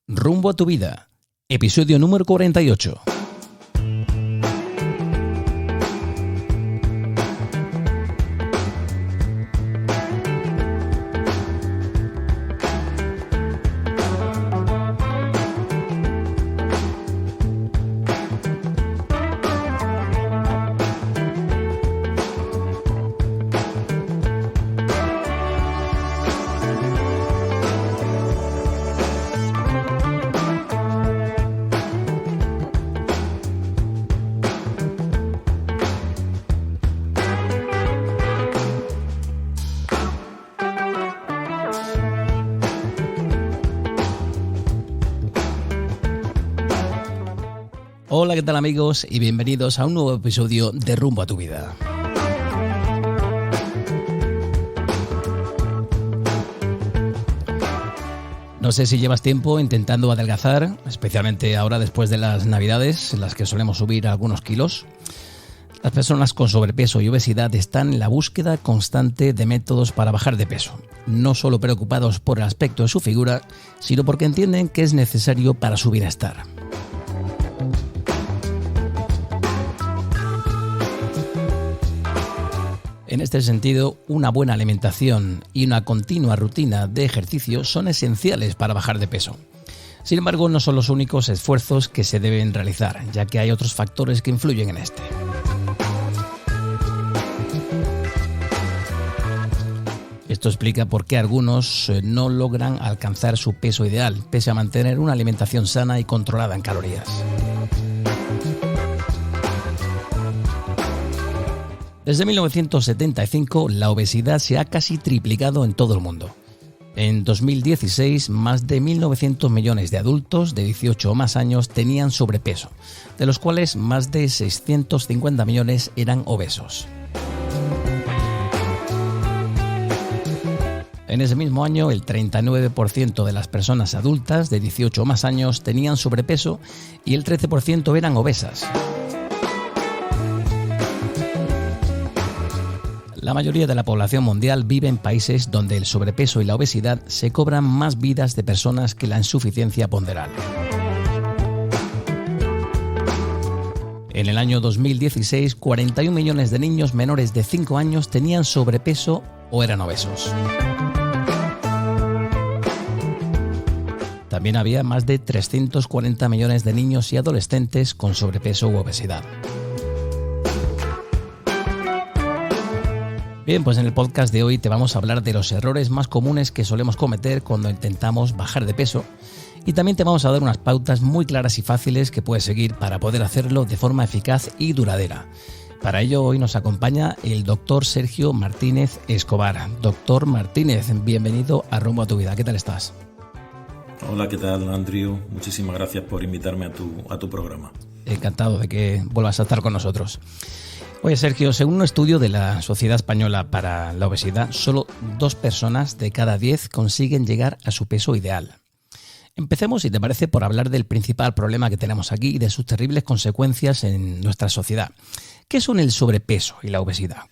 Rumbo a tu vida, episodio número 48. Hola, ¿qué tal amigos? Y bienvenidos a un nuevo episodio de Rumbo a tu vida. No sé si llevas tiempo intentando adelgazar, especialmente ahora después de las Navidades, en las que solemos subir algunos kilos. Las personas con sobrepeso y obesidad están en la búsqueda constante de métodos para bajar de peso, no solo preocupados por el aspecto de su figura, sino porque entienden que es necesario para su bienestar. En este sentido, una buena alimentación y una continua rutina de ejercicio son esenciales para bajar de peso. Sin embargo, no son los únicos esfuerzos que se deben realizar, ya que hay otros factores que influyen en este. Esto explica por qué algunos no logran alcanzar su peso ideal, pese a mantener una alimentación sana y controlada en calorías. Desde 1975, la obesidad se ha casi triplicado en todo el mundo. En 2016, más de 1.900 millones de adultos de 18 o más años tenían sobrepeso, de los cuales más de 650 millones eran obesos. En ese mismo año, el 39% de las personas adultas de 18 o más años tenían sobrepeso y el 13% eran obesas. La mayoría de la población mundial vive en países donde el sobrepeso y la obesidad se cobran más vidas de personas que la insuficiencia ponderal. En el año 2016, 41 millones de niños menores de 5 años tenían sobrepeso o eran obesos. También había más de 340 millones de niños y adolescentes con sobrepeso u obesidad. Bien, pues en el podcast de hoy te vamos a hablar de los errores más comunes que solemos cometer cuando intentamos bajar de peso y también te vamos a dar unas pautas muy claras y fáciles que puedes seguir para poder hacerlo de forma eficaz y duradera. Para ello hoy nos acompaña el doctor Sergio Martínez Escobar. Doctor Martínez, bienvenido a Rumbo a tu vida. ¿Qué tal estás? Hola, ¿qué tal, Andrew? Muchísimas gracias por invitarme a tu programa. Encantado de que vuelvas a estar con nosotros. Oye, Sergio, según un estudio de la Sociedad Española para la Obesidad, solo 2 personas de cada 10 consiguen llegar a su peso ideal. Empecemos, si te parece, por hablar del principal problema que tenemos aquí y de sus terribles consecuencias en nuestra sociedad. ¿Qué son el sobrepeso y la obesidad?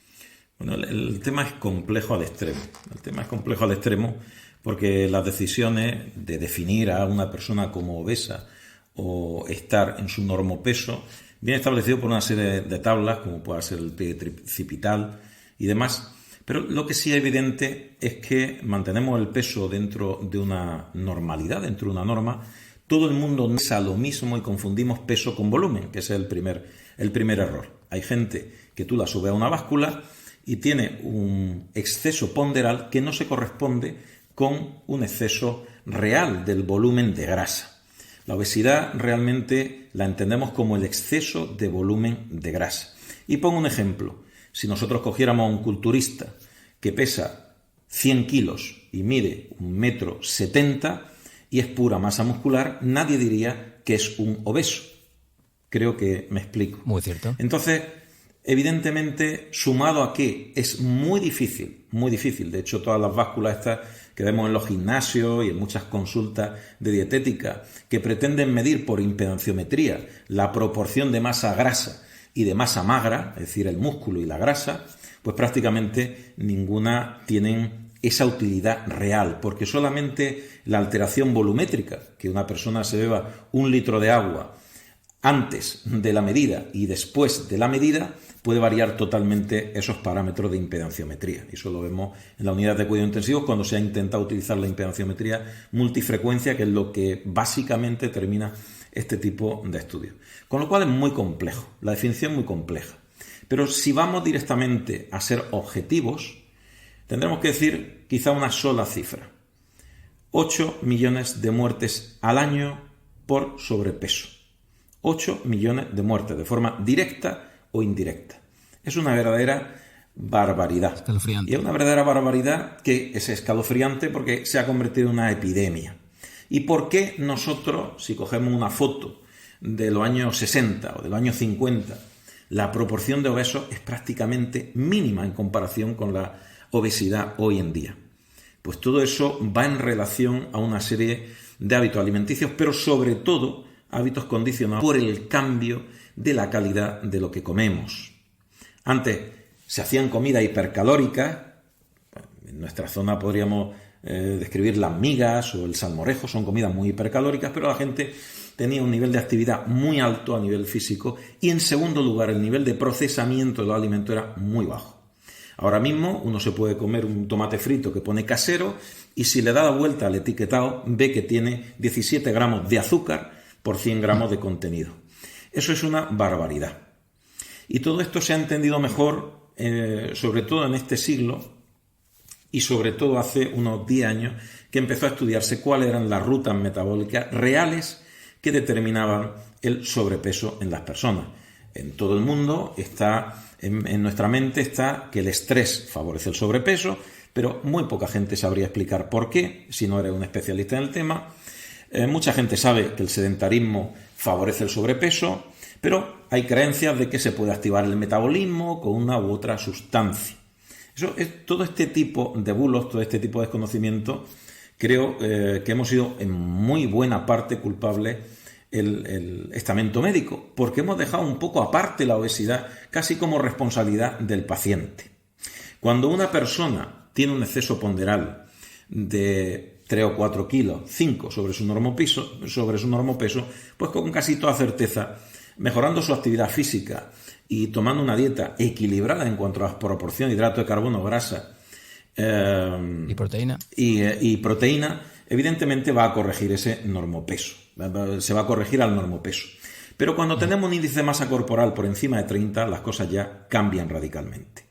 Bueno, el tema es complejo al extremo. El tema es complejo al extremo porque las decisiones de definir a una persona como obesa o estar en su normopeso viene establecido por una serie de tablas, como puede ser el pie tricipital y demás. Pero lo que sí es evidente es que mantenemos el peso dentro de una normalidad, dentro de una norma. Todo el mundo piensa lo mismo y confundimos peso con volumen, que ese es el primer error. Hay gente que tú la subes a una báscula y tiene un exceso ponderal que no se corresponde con un exceso real del volumen de grasa. La obesidad realmente la entendemos como el exceso de volumen de grasa. Y pongo un ejemplo. Si nosotros cogiéramos a un culturista que pesa 100 kilos y mide 1,70 m y es pura masa muscular, nadie diría que es un obeso. Creo que me explico. Muy cierto. Entonces, evidentemente, sumado a que es muy difícil, de hecho todas las básculas estas que vemos en los gimnasios y en muchas consultas de dietética que pretenden medir por impedanciometría la proporción de masa grasa y de masa magra, es decir, el músculo y la grasa, pues prácticamente ninguna tienen esa utilidad real, porque solamente la alteración volumétrica, que una persona se beba 1 litro de agua antes de la medida y después de la medida, puede variar totalmente esos parámetros de impedanciometría. Y eso lo vemos en la unidad de cuidados intensivos cuando se ha intentado utilizar la impedanciometría multifrecuencia, que es lo que básicamente termina este tipo de estudios. Con lo cual es muy complejo, la definición es muy compleja. Pero si vamos directamente a ser objetivos, tendremos que decir quizá una sola cifra. 8 millones de muertes al año por sobrepeso. 8 millones de muertes de forma directa o indirecta. Es una verdadera barbaridad. Escalofriante. Y es una verdadera barbaridad que es escalofriante porque se ha convertido en una epidemia. ¿Y por qué nosotros, si cogemos una foto de los años 60 o de los años 50, la proporción de obesos es prácticamente mínima en comparación con la obesidad hoy en día? Pues todo eso va en relación a una serie de hábitos alimenticios, pero sobre todo hábitos condicionados por el cambio de la calidad de lo que comemos. Antes se hacían comidas hipercalóricas, en nuestra zona podríamos describir las migas o el salmorejo, son comidas muy hipercalóricas, pero la gente tenía un nivel de actividad muy alto a nivel físico y en segundo lugar el nivel de procesamiento de los alimentos era muy bajo. Ahora mismo uno se puede comer un tomate frito que pone casero y si le da la vuelta al etiquetado ve que tiene 17 gramos de azúcar por 100 gramos de contenido. Eso es una barbaridad. Y todo esto se ha entendido mejor, sobre todo en este siglo y sobre todo hace unos 10 años que empezó a estudiarse cuáles eran las rutas metabólicas reales que determinaban el sobrepeso en las personas. En todo el mundo está, en nuestra mente está que el estrés favorece el sobrepeso, pero muy poca gente sabría explicar por qué, si no eres un especialista en el tema. Mucha gente sabe que el sedentarismo favorece el sobrepeso, pero hay creencias de que se puede activar el metabolismo con una u otra sustancia. Todo este tipo de bulos, todo este tipo de desconocimiento, creo que hemos sido en muy buena parte culpables el estamento médico, porque hemos dejado un poco aparte la obesidad casi como responsabilidad del paciente. Cuando una persona tiene un exceso ponderal de 3 o 4 kilos, 5 sobre su normopeso, pues con casi toda certeza, mejorando su actividad física y tomando una dieta equilibrada en cuanto a las proporciones de hidrato de carbono, grasa y proteína, y proteína, evidentemente va a corregir ese normopeso, se va a corregir al normopeso. Pero cuando tenemos un índice de masa corporal por encima de 30, las cosas ya cambian radicalmente.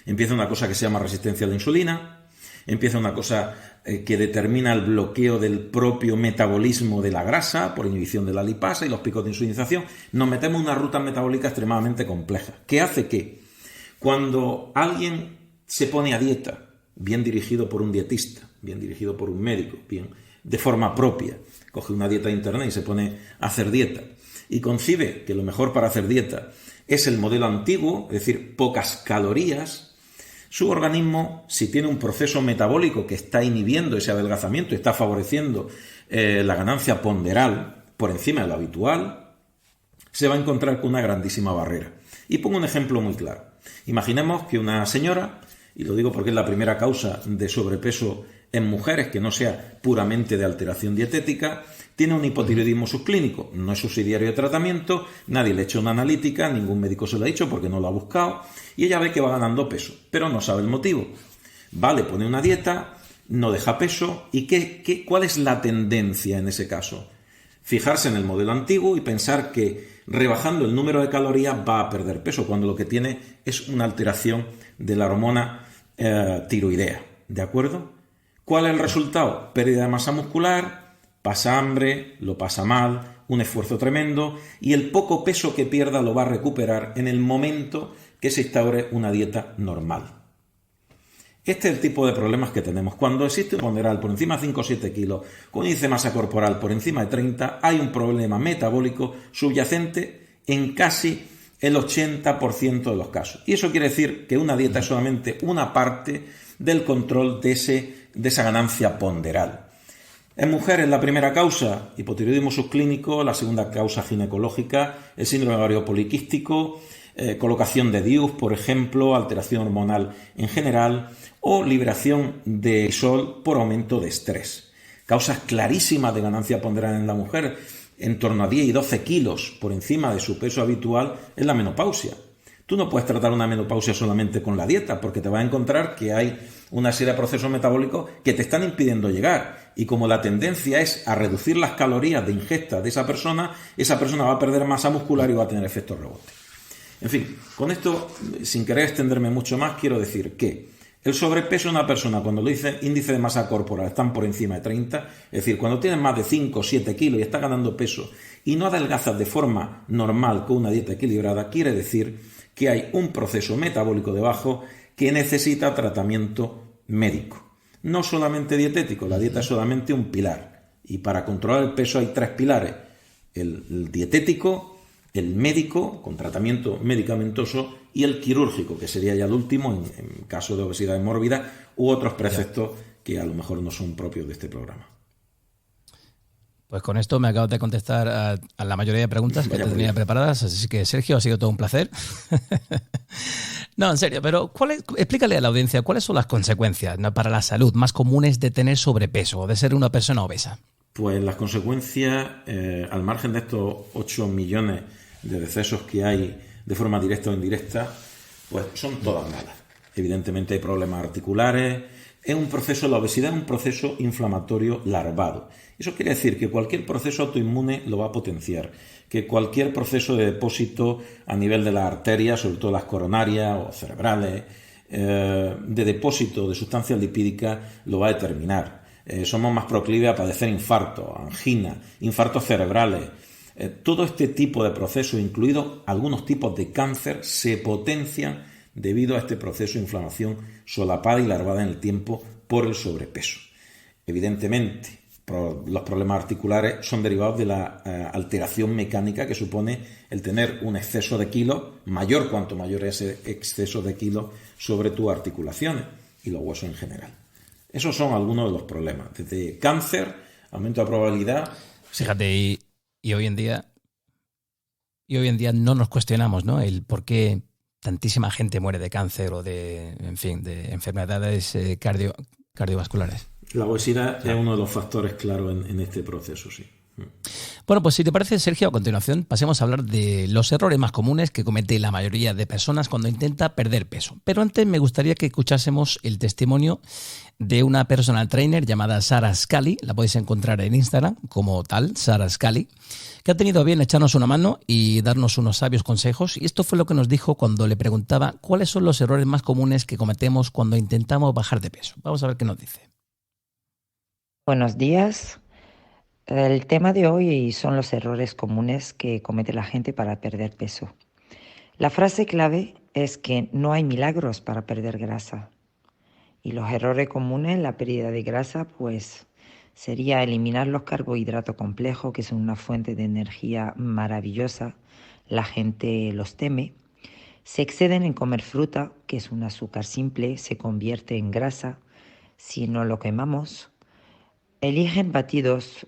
Empieza una cosa que se llama resistencia a la insulina, empieza una cosa que determina el bloqueo del propio metabolismo de la grasa por inhibición de la lipasa y los picos de insulinización. Nos metemos en una ruta metabólica extremadamente compleja, que hace que cuando alguien se pone a dieta, bien dirigido por un dietista, bien dirigido por un médico, bien de forma propia, coge una dieta de internet y se pone a hacer dieta, y concibe que lo mejor para hacer dieta es el modelo antiguo, es decir, pocas calorías, su organismo, si tiene un proceso metabólico que está inhibiendo ese adelgazamiento y está favoreciendo la ganancia ponderal por encima de lo habitual, se va a encontrar con una grandísima barrera. Y pongo un ejemplo muy claro. Imaginemos que una señora, y lo digo porque es la primera causa de sobrepeso en mujeres que no sea puramente de alteración dietética, tiene un hipotiroidismo subclínico, no es subsidiario de tratamiento, nadie le ha hecho una analítica, ningún médico se lo ha dicho porque no lo ha buscado, y ella ve que va ganando peso, pero no sabe el motivo. Le pone una dieta, no deja peso, ¿y cuál es la tendencia en ese caso? Fijarse en el modelo antiguo y pensar que rebajando el número de calorías va a perder peso, cuando lo que tiene es una alteración de la hormona tiroidea, ¿de acuerdo? ¿Cuál es el resultado? Pérdida de masa muscular, pasa hambre, lo pasa mal, un esfuerzo tremendo, y el poco peso que pierda lo va a recuperar en el momento que se instaure una dieta normal. Este es el tipo de problemas que tenemos. Cuando existe un ponderal por encima de 5 o 7 kilos, con índice de masa corporal por encima de 30, hay un problema metabólico subyacente en casi el 80% de los casos. Y eso quiere decir que una dieta es solamente una parte del control de esa ganancia ponderal. En mujeres, la primera causa, hipotiroidismo subclínico, la segunda causa ginecológica, el síndrome ovario poliquístico, colocación de DIUs, por ejemplo, alteración hormonal en general o liberación de sol por aumento de estrés. Causas clarísimas de ganancia ponderal en la mujer, en torno a 10 y 12 kilos por encima de su peso habitual, es la menopausia. Tú no puedes tratar una menopausia solamente con la dieta, porque te vas a encontrar que hay una serie de procesos metabólicos que te están impidiendo llegar. Y como la tendencia es a reducir las calorías de ingesta de esa persona va a perder masa muscular y va a tener efectos rebote. En fin, con esto, sin querer extenderme mucho más, quiero decir que el sobrepeso de una persona, cuando lo dice índice de masa corporal, están por encima de 30, es decir, cuando tienes más de 5 o 7 kilos y estás ganando peso y no adelgazas de forma normal con una dieta equilibrada, quiere decir que hay un proceso metabólico debajo que necesita tratamiento médico. No solamente dietético, la dieta es solamente un pilar. Y para controlar el peso hay 3 pilares: el dietético, el médico, con tratamiento medicamentoso, y el quirúrgico, que sería ya el último en caso de obesidad mórbida u otros preceptos que a lo mejor no son propios de este programa. Pues con esto me acabo de contestar a la mayoría de preguntas que te tenía preparadas, así que Sergio, ha sido todo un placer. No, en serio, pero explícale a la audiencia cuáles son las consecuencias, ¿no?, para la salud más comunes de tener sobrepeso o de ser una persona obesa. Pues las consecuencias, al margen de estos 8 millones de decesos que hay de forma directa o indirecta, pues son todas malas. Evidentemente hay problemas articulares. La obesidad es un proceso inflamatorio larvado. Eso quiere decir que cualquier proceso autoinmune lo va a potenciar, que cualquier proceso de depósito a nivel de las arterias, sobre todo las coronarias o cerebrales, de depósito de sustancias lipídicas, lo va a determinar. Somos más proclives a padecer infartos, angina, infartos cerebrales. Todo este tipo de procesos, incluidos algunos tipos de cáncer, se potencian debido a este proceso de inflamación solapada y larvada en el tiempo por el sobrepeso. Evidentemente, los problemas articulares son derivados de la alteración mecánica que supone el tener un exceso de kilos, mayor cuanto mayor es ese exceso de kilos sobre tus articulaciones y los huesos en general. Esos son algunos de los problemas, desde cáncer, aumento de probabilidad. Fíjate, y hoy en día no nos cuestionamos, ¿no?, el por qué tantísima gente muere de cáncer o de enfermedades cardiovasculares. La obesidad es uno de los factores claros en este proceso, sí. Bueno, pues si te parece, Sergio, a continuación pasemos a hablar de los errores más comunes que comete la mayoría de personas cuando intenta perder peso. Pero antes me gustaría que escuchásemos el testimonio de una personal trainer llamada Sarah Scully. La podéis encontrar en Instagram como tal, Sarah Scully, que ha tenido a bien echarnos una mano y darnos unos sabios consejos. Y esto fue lo que nos dijo cuando le preguntaba cuáles son los errores más comunes que cometemos cuando intentamos bajar de peso. Vamos a ver qué nos dice. Buenos días. El tema de hoy son los errores comunes que comete la gente para perder peso. La frase clave es que no hay milagros para perder grasa. Y los errores comunes en la pérdida de grasa, pues sería eliminar los carbohidratos complejos, que son una fuente de energía maravillosa. La gente los teme. Se exceden en comer fruta, que es un azúcar simple, se convierte en grasa si no lo quemamos. Eligen batidos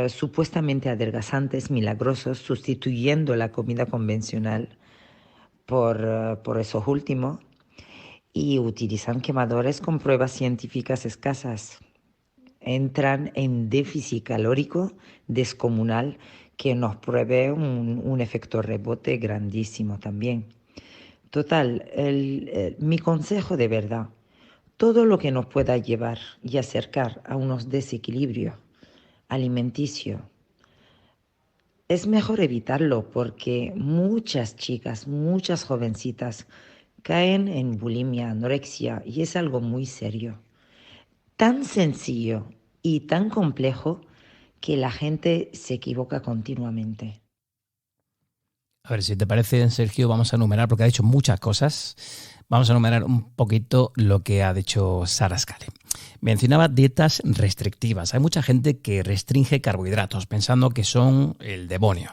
supuestamente adelgazantes milagrosos, sustituyendo la comida convencional por esos últimos, y utilizan quemadores con pruebas científicas escasas. Entran en déficit calórico descomunal que nos pruebe un efecto rebote grandísimo también. Total, mi consejo de verdad: todo lo que nos pueda llevar y acercar a unos desequilibrios alimenticios, es mejor evitarlo, porque muchas chicas, muchas jovencitas caen en bulimia, anorexia, y es algo muy serio. Tan sencillo y tan complejo que la gente se equivoca continuamente. A ver, si te parece, Sergio, vamos a enumerar, porque ha dicho muchas cosas. Vamos a enumerar un poquito lo que ha dicho Sarah Scully. Mencionaba dietas restrictivas. Hay mucha gente que restringe carbohidratos pensando que son el demonio.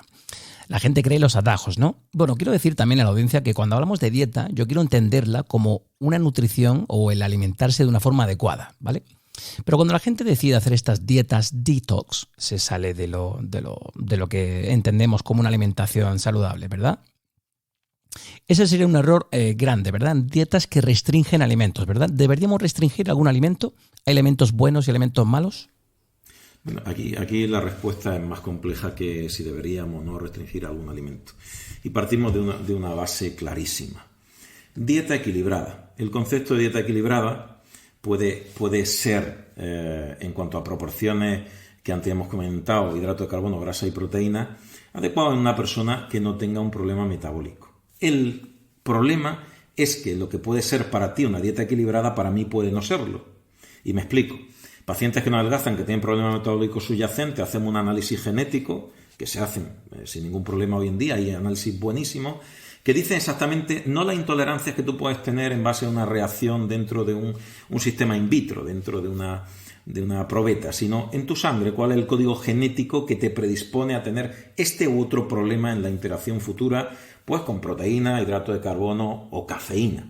La gente cree los atajos, ¿no? Bueno, quiero decir también a la audiencia que cuando hablamos de dieta, yo quiero entenderla como una nutrición o el alimentarse de una forma adecuada, ¿vale? Pero cuando la gente decide hacer estas dietas detox, se sale de lo que entendemos como una alimentación saludable, ¿verdad? Ese sería un error grande, ¿verdad? Dietas que restringen alimentos, ¿verdad? ¿Deberíamos restringir algún alimento? ¿Hay elementos buenos y elementos malos? Bueno, aquí la respuesta es más compleja que si deberíamos o no restringir algún alimento. Y partimos de una base clarísima. Dieta equilibrada. El concepto de dieta equilibrada puede ser, en cuanto a proporciones que antes hemos comentado, hidrato de carbono, grasa y proteína, adecuado en una persona que no tenga un problema metabólico. El problema es que lo que puede ser para ti una dieta equilibrada, para mí puede no serlo. Y me explico. Pacientes que no adelgazan, que tienen problemas metabólicos subyacentes, hacemos un análisis genético, que se hacen sin ningún problema hoy en día, hay análisis buenísimos, que dicen exactamente no las intolerancias que tú puedes tener en base a una reacción dentro de un sistema in vitro, dentro de una probeta, sino en tu sangre, cuál es el código genético que te predispone a tener este u otro problema en la interacción futura, pues con proteína, hidrato de carbono o cafeína.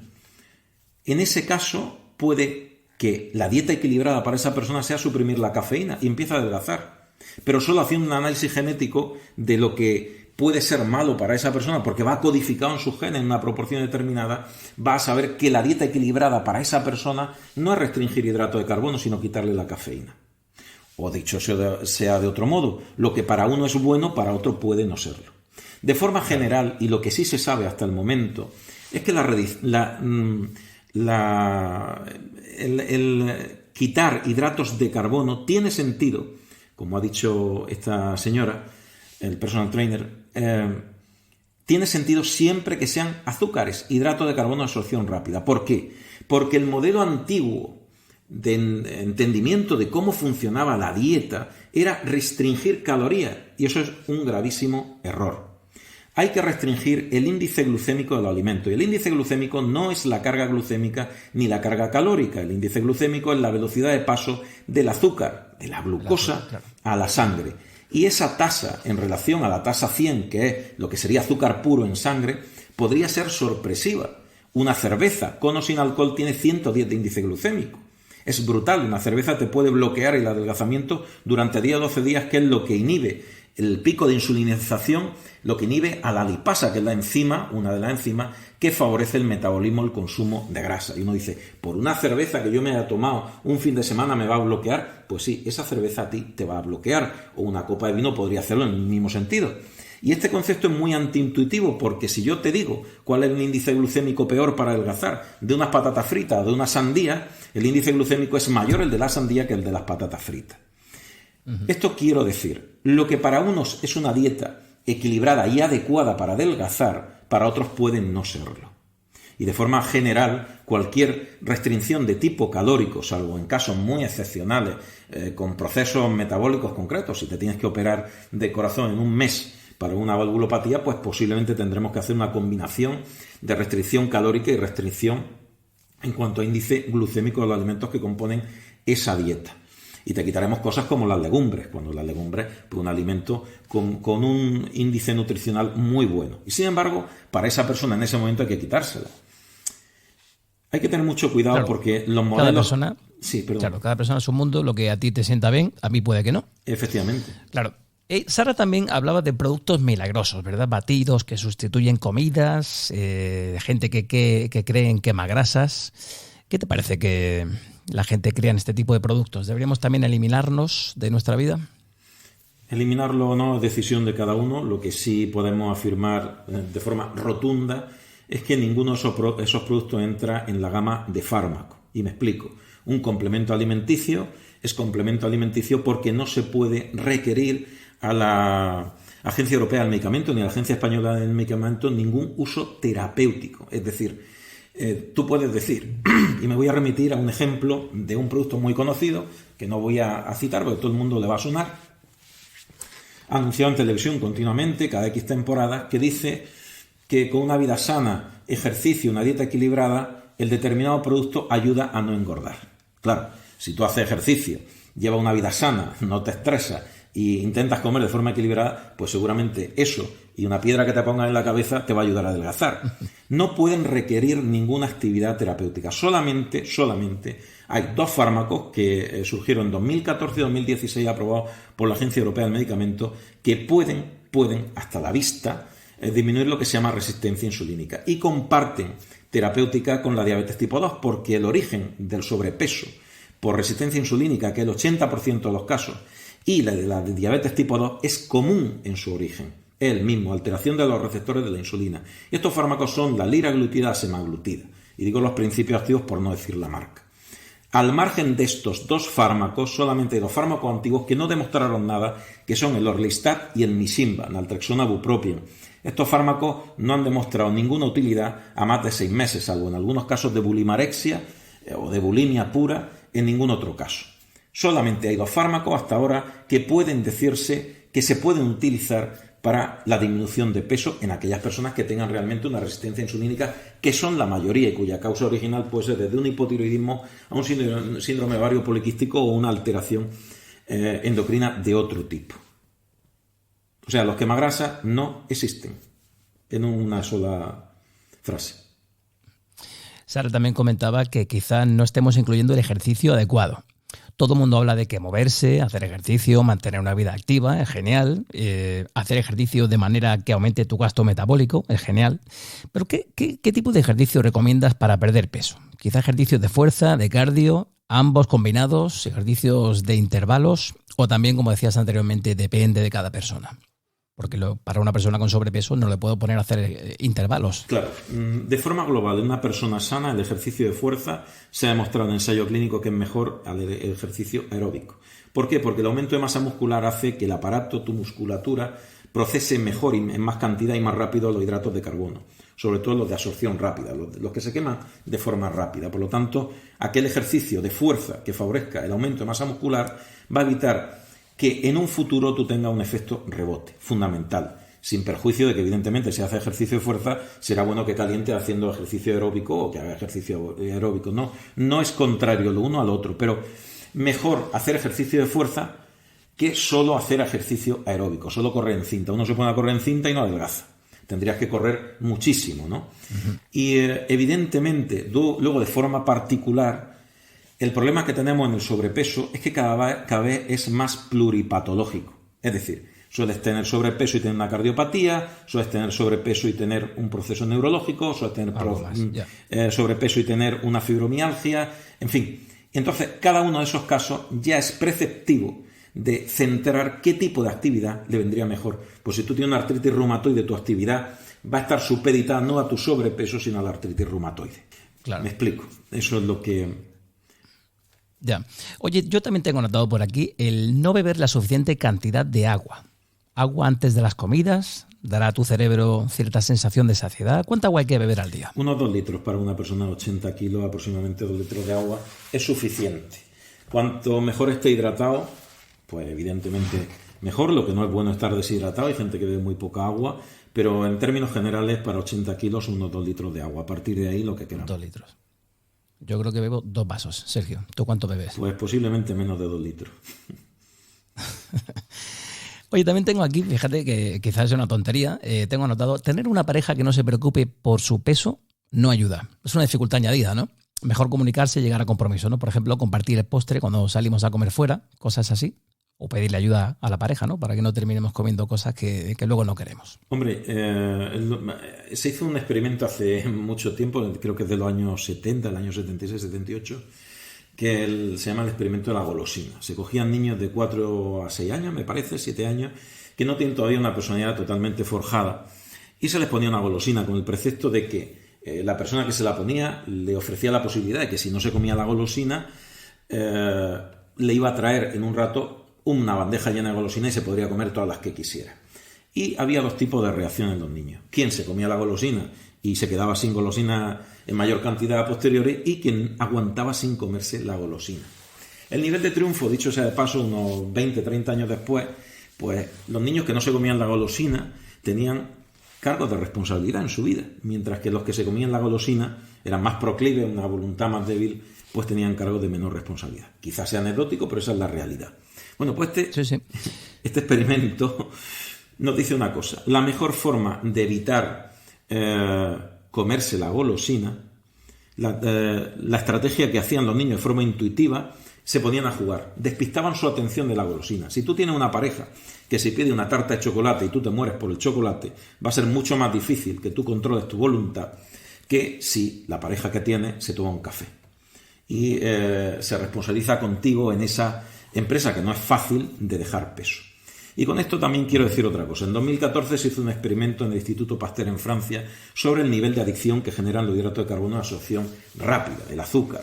En ese caso, puede que la dieta equilibrada para esa persona sea suprimir la cafeína y empieza a adelgazar, pero solo haciendo un análisis genético de lo que puede ser malo para esa persona, porque va codificado en sus genes en una proporción determinada, va a saber que la dieta equilibrada para esa persona no es restringir hidrato de carbono, sino quitarle la cafeína. O dicho sea de otro modo, lo que para uno es bueno, para otro puede no serlo. De forma general, y lo que sí se sabe hasta el momento, es que el quitar hidratos de carbono tiene sentido, como ha dicho esta señora, el personal trainer, tiene sentido siempre que sean azúcares, hidratos de carbono de absorción rápida. ¿Por qué? Porque el modelo antiguo de entendimiento de cómo funcionaba la dieta era restringir calorías, y eso es un gravísimo error. Hay que restringir el índice glucémico del alimento, y el índice glucémico no es la carga glucémica ni la carga calórica. El índice glucémico es la velocidad de paso del azúcar, de la glucosa, a la sangre. Y esa tasa, en relación a la tasa 100, que es lo que sería azúcar puro en sangre, podría ser sorpresiva. Una cerveza con o sin alcohol tiene 110 de índice glucémico. Es brutal, una cerveza te puede bloquear el adelgazamiento durante 10 o 12 días, que es lo que inhibe el pico de insulinización, lo que inhibe a la lipasa, que es la enzima, una de las enzimas que favorece el metabolismo, el consumo de grasa. Y uno dice, por una cerveza que yo me haya tomado un fin de semana me va a bloquear. Pues sí, esa cerveza a ti te va a bloquear, o una copa de vino podría hacerlo en el mismo sentido. Y este concepto es muy antiintuitivo, porque si yo te digo cuál es el índice glucémico peor para adelgazar de unas patatas fritas o de una sandía, el índice glucémico es mayor el de la sandía que el de las patatas fritas. Esto quiero decir, lo que para unos es una dieta equilibrada y adecuada para adelgazar, para otros pueden no serlo. Y de forma general, cualquier restricción de tipo calórico, salvo en casos muy excepcionales, con procesos metabólicos concretos, si te tienes que operar de corazón en un mes para una valvulopatía, pues posiblemente tendremos que hacer una combinación de restricción calórica y restricción en cuanto a índice glucémico de los alimentos que componen esa dieta. Y te quitaremos cosas como las legumbres, cuando las legumbres, pues un alimento con un índice nutricional muy bueno. Y sin embargo, para esa persona en ese momento hay que quitársela. Hay que tener mucho cuidado, claro, porque los modelos... Cada persona es un mundo, lo que a ti te sienta bien, a mí puede que no. Efectivamente. Claro. Sara también hablaba de productos milagrosos, ¿verdad? Batidos que sustituyen comidas, gente que cree en quemagrasas. ¿Qué te parece que la gente crea en este tipo de productos? ¿Deberíamos también eliminarnos de nuestra vida? Eliminarlo o no es decisión de cada uno. Lo que sí podemos afirmar de forma rotunda es que ninguno de esos productos entra en la gama de fármaco. Y me explico. Un complemento alimenticio es complemento alimenticio porque no se puede requerir a la Agencia Europea del Medicamento ni a la Agencia Española del Medicamento ningún uso terapéutico. Es decir, tú puedes decir, y me voy a remitir a un ejemplo de un producto muy conocido, que no voy a citar porque todo el mundo le va a sonar, anunciado en televisión continuamente, cada X temporada, que dice que con una vida sana, ejercicio, una dieta equilibrada, el determinado producto ayuda a no engordar. Claro, si tú haces ejercicio, llevas una vida sana, no te estresas y intentas comer de forma equilibrada, pues seguramente eso y una piedra que te pongas en la cabeza te va a ayudar a adelgazar. No pueden requerir ninguna actividad terapéutica. Solamente hay 2 fármacos que surgieron en 2014 y 2016 aprobados por la Agencia Europea del Medicamento que pueden hasta la vista disminuir lo que se llama resistencia insulínica. Y comparten terapéutica con la diabetes tipo 2 porque el origen del sobrepeso por resistencia insulínica, que es el 80% de los casos, y la de la diabetes tipo 2 es común en su origen. Es el mismo, alteración de los receptores de la insulina. Y estos fármacos son la liraglutida, la semaglutida. Y digo los principios activos por no decir la marca. Al margen de estos dos fármacos, solamente hay dos fármacos antiguos que no demostraron nada, que son el Orlistat y el Nisimba, naltrexona bupropion. Estos fármacos no han demostrado ninguna utilidad a más de 6 meses, salvo en algunos casos de bulimarexia o de bulimia pura, en ningún otro caso. Solamente hay dos fármacos hasta ahora que pueden decirse que se pueden utilizar para la disminución de peso en aquellas personas que tengan realmente una resistencia insulínica, que son la mayoría y cuya causa original puede ser desde un hipotiroidismo a un síndrome ovario poliquístico o una alteración endocrina de otro tipo. O sea, los quemagrasas no existen, en una sola frase. Sara también comentaba que quizá no estemos incluyendo el ejercicio adecuado. Todo el mundo habla de que moverse, hacer ejercicio, mantener una vida activa, es genial. Hacer ejercicio de manera que aumente tu gasto metabólico, es genial. Pero ¿qué tipo de ejercicio recomiendas para perder peso? Quizá ejercicios de fuerza, de cardio, ambos combinados, ejercicios de intervalos, o también, como decías anteriormente, depende de cada persona. Porque para una persona con sobrepeso no le puedo poner a hacer intervalos. Claro, de forma global, en una persona sana el ejercicio de fuerza se ha demostrado en ensayo clínico que es mejor al ejercicio aeróbico. ¿Por qué? Porque el aumento de masa muscular hace que el aparato, tu musculatura, procese mejor y en más cantidad y más rápido los hidratos de carbono, sobre todo los de absorción rápida, los que se queman de forma rápida. Por lo tanto, aquel ejercicio de fuerza que favorezca el aumento de masa muscular va a evitar que en un futuro tú tengas un efecto rebote, fundamental, sin perjuicio de que evidentemente si hace ejercicio de fuerza será bueno que caliente haciendo ejercicio aeróbico o que haga ejercicio aeróbico. No es contrario lo uno al otro, pero mejor hacer ejercicio de fuerza que solo hacer ejercicio aeróbico, solo correr en cinta. Uno se pone a correr en cinta y no adelgaza. Tendrías que correr muchísimo, ¿no? Uh-huh. Y evidentemente, luego de forma particular, el problema que tenemos en el sobrepeso es que cada vez es más pluripatológico. Es decir, sueles tener sobrepeso y tener una cardiopatía, sueles tener sobrepeso y tener un proceso neurológico, sueles tener sobrepeso y tener una fibromialgia, en fin. Entonces, cada uno de esos casos ya es preceptivo de centrar qué tipo de actividad le vendría mejor. Pues si tú tienes una artritis reumatoide, tu actividad va a estar supeditada no a tu sobrepeso, sino a la artritis reumatoide. Claro. ¿Me explico? Eso es lo que... Ya. Oye, yo también tengo anotado por aquí el no beber la suficiente cantidad de agua. Agua antes de las comidas dará a tu cerebro cierta sensación de saciedad. ¿Cuánta agua hay que beber al día? Unos 2 litros para una persona de 80 kilos, aproximadamente 2 litros de agua es suficiente. Cuanto mejor esté hidratado, pues evidentemente mejor. Lo que no es bueno es estar deshidratado. Hay gente que bebe muy poca agua, pero en términos generales para 80 kilos unos 2 litros de agua. A partir de ahí lo que queramos. 2 litros. Yo creo que bebo 2 vasos. Sergio, ¿tú cuánto bebes? Pues posiblemente menos de 2 litros. Oye, también tengo aquí, fíjate que quizás es una tontería, tengo anotado, tener una pareja que no se preocupe por su peso no ayuda. Es una dificultad añadida, ¿no? Mejor comunicarse y llegar a compromiso, ¿no? Por ejemplo, compartir el postre cuando salimos a comer fuera, cosas así. O pedirle ayuda a la pareja, ¿no? Para que no terminemos comiendo cosas que luego no queremos. Hombre, se hizo un experimento hace mucho tiempo, creo que es de los años 70, el año 76, 78, que se llama el experimento de la golosina. Se cogían niños de 4 a 6 años, me parece, 7 años, que no tienen todavía una personalidad totalmente forjada, y se les ponía una golosina con el precepto de que la persona que se la ponía le ofrecía la posibilidad de que si no se comía la golosina, le iba a traer en un rato una bandeja llena de golosina y se podría comer todas las que quisiera. Y había 2 tipos de reacciones en los niños. Quien se comía la golosina y se quedaba sin golosina en mayor cantidad a posteriori, y quien aguantaba sin comerse la golosina. El nivel de triunfo, dicho sea de paso, unos 20, 30 años después, pues los niños que no se comían la golosina tenían cargos de responsabilidad en su vida, mientras que los que se comían la golosina eran más proclives, una voluntad más débil, pues tenían cargos de menor responsabilidad. Quizás sea anecdótico, pero esa es la realidad. Bueno, pues este experimento nos dice una cosa. La mejor forma de evitar comerse la golosina, la estrategia que hacían los niños de forma intuitiva, se ponían a jugar, despistaban su atención de la golosina. Si tú tienes una pareja que se pide una tarta de chocolate y tú te mueres por el chocolate, va a ser mucho más difícil que tú controles tu voluntad que si la pareja que tienes se toma un café y se responsabiliza contigo en esa empresa que no es fácil de dejar peso. Y con esto también quiero decir otra cosa. En 2014 se hizo un experimento en el Instituto Pasteur en Francia sobre el nivel de adicción que generan los hidratos de carbono de absorción rápida, el azúcar.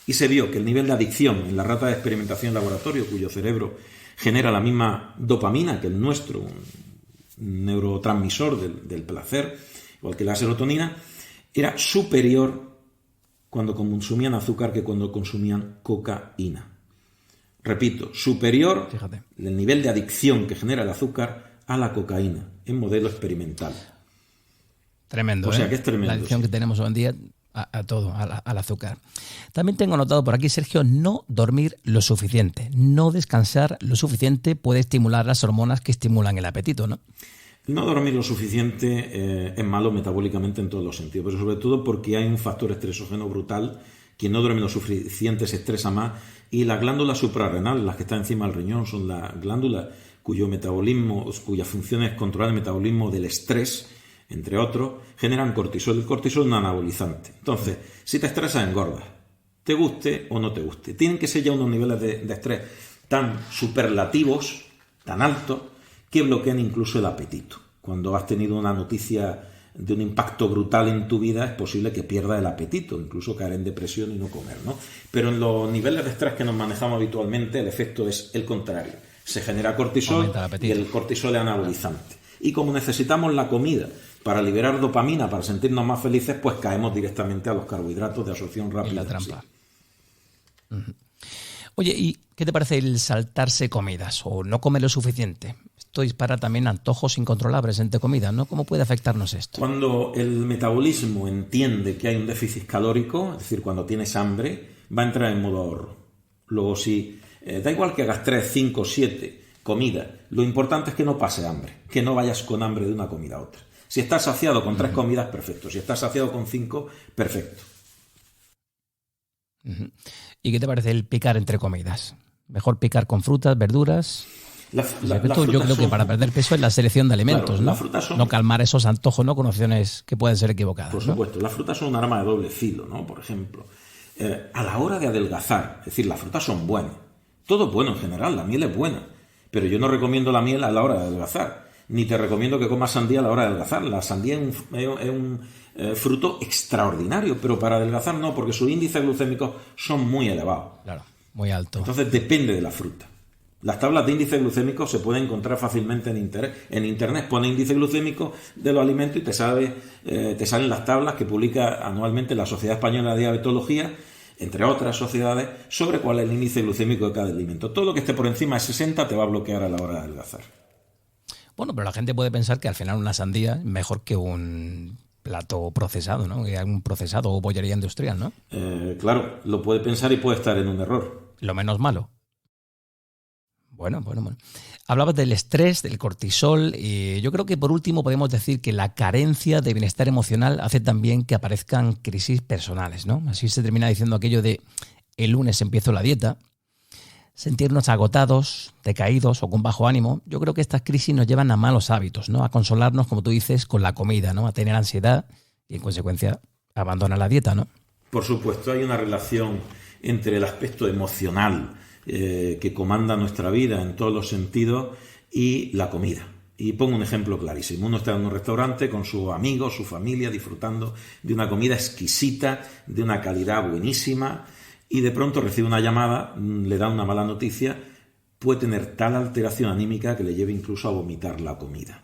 Y se vio que el nivel de adicción en la rata de experimentación en laboratorio, cuyo cerebro genera la misma dopamina que el nuestro, un neurotransmisor del placer, igual que la serotonina, era superior cuando consumían azúcar que cuando consumían cocaína. Repito, superior el nivel de adicción que genera el azúcar a la cocaína en modelo experimental. Tremendo, o sea, que es tremendo. La adicción que tenemos hoy en día a todo, al azúcar. También tengo anotado por aquí, Sergio, no dormir lo suficiente. No descansar lo suficiente puede estimular las hormonas que estimulan el apetito, ¿no? No dormir lo suficiente es malo metabólicamente en todos los sentidos, pero sobre todo porque hay un factor estresógeno brutal. Quien no duerme lo suficiente se estresa más, y las glándulas suprarrenales, las que están encima del riñón, son las glándulas cuya función es controlar el metabolismo del estrés, entre otros, generan cortisol. El cortisol es un anabolizante. Entonces, si te estresas, engordas, te guste o no te guste. Tienen que ser ya unos niveles de estrés tan superlativos, tan altos, que bloquean incluso el apetito. Cuando has tenido una noticia de un impacto brutal en tu vida, es posible que pierdas el apetito, incluso caer en depresión y no comer, ¿no? Pero en los niveles de estrés que nos manejamos habitualmente, el efecto es el contrario. Se genera cortisol y el cortisol es anabolizante. Y como necesitamos la comida para liberar dopamina, para sentirnos más felices, pues caemos directamente a los carbohidratos de absorción rápida. Y la trampa. Sí. Oye, ¿y qué te parece el saltarse comidas o no comer lo suficiente? Esto dispara también antojos incontrolables entre comidas, ¿no? ¿Cómo puede afectarnos esto? Cuando el metabolismo entiende que hay un déficit calórico, es decir, cuando tienes hambre, va a entrar en modo ahorro. Luego, si da igual que hagas 3, 5, 7 comidas, lo importante es que no pase hambre, que no vayas con hambre de una comida a otra. Si estás saciado con 3 comidas, perfecto. Si estás saciado con 5, perfecto. ¿Y qué te parece el picar entre comidas? ¿Mejor picar con frutas, verduras? Yo creo que para perder peso es la selección de alimentos, claro, ¿no? No calmar esos antojos, ¿no? Con opciones que pueden ser equivocadas. Por supuesto, ¿no? Las frutas son un arma de doble filo, ¿no? Por ejemplo, a la hora de adelgazar, es decir, las frutas son buenas. Todo es bueno en general, la miel es buena. Pero yo no recomiendo la miel a la hora de adelgazar. Ni te recomiendo que comas sandía a la hora de adelgazar. La sandía es un fruto extraordinario, pero para adelgazar no, porque sus índices glucémicos son muy elevados. Claro, muy alto. Entonces depende de la fruta. Las tablas de índice glucémico se pueden encontrar fácilmente en internet. Pone índice glucémico de los alimentos y te salen las tablas que publica anualmente la Sociedad Española de Diabetología, entre otras sociedades, sobre cuál es el índice glucémico de cada alimento. Todo lo que esté por encima de 60 te va a bloquear a la hora de adelgazar. Bueno, pero la gente puede pensar que al final una sandía es mejor que un plato procesado, ¿no? Que un procesado o bollería industrial, ¿no? Claro, lo puede pensar y puede estar en un error. Lo menos malo. Bueno. Hablabas del estrés, del cortisol, y yo creo que por último podemos decir que la carencia de bienestar emocional hace también que aparezcan crisis personales, ¿no? Así se termina diciendo aquello de el lunes empiezo la dieta. Sentirnos agotados, decaídos o con bajo ánimo, yo creo que estas crisis nos llevan a malos hábitos, ¿no? A consolarnos, como tú dices, con la comida, ¿no? A tener ansiedad y en consecuencia a abandonar la dieta, ¿no? Por supuesto, hay una relación entre el aspecto emocional que comanda nuestra vida en todos los sentidos y la comida. Y pongo un ejemplo clarísimo. Uno está en un restaurante con sus amigos, su familia, disfrutando de una comida exquisita, de una calidad buenísima, y de pronto recibe una llamada, le da una mala noticia, puede tener tal alteración anímica que le lleve incluso a vomitar la comida.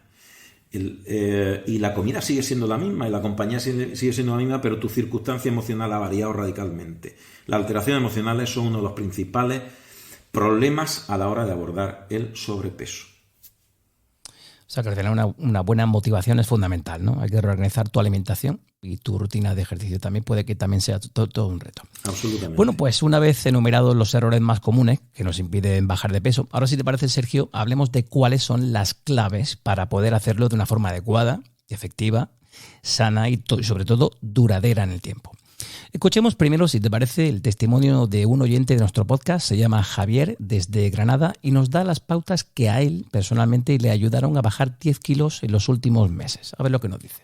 Y la comida sigue siendo la misma y la compañía sigue siendo la misma, pero tu circunstancia emocional ha variado radicalmente. Las alteraciones emocionales son uno de los principales problemas a la hora de abordar el sobrepeso. O sea, que al final una buena motivación es fundamental, ¿no? Hay que reorganizar tu alimentación y tu rutina de ejercicio también puede que también sea todo un reto. Absolutamente. Bueno, pues una vez enumerados los errores más comunes que nos impiden bajar de peso, ahora si te parece, Sergio, hablemos de cuáles son las claves para poder hacerlo de una forma adecuada, efectiva, sana y sobre todo duradera en el tiempo. Escuchemos primero, si te parece, el testimonio de un oyente de nuestro podcast. Se llama Javier, desde Granada, y nos da las pautas que a él personalmente le ayudaron a bajar 10 kilos en los últimos meses. A ver lo que nos dice.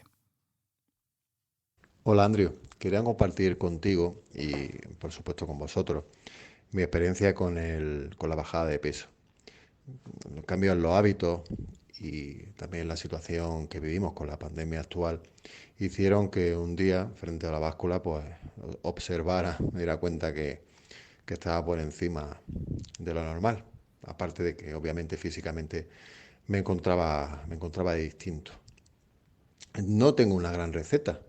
Hola Andrew, quería compartir contigo y por supuesto con vosotros mi experiencia con la bajada de peso. Los cambios en los hábitos y también la situación que vivimos con la pandemia actual hicieron que un día, frente a la báscula, pues observara, me diera cuenta que estaba por encima de lo normal. Aparte de que obviamente físicamente me encontraba distinto. No tengo una gran receta,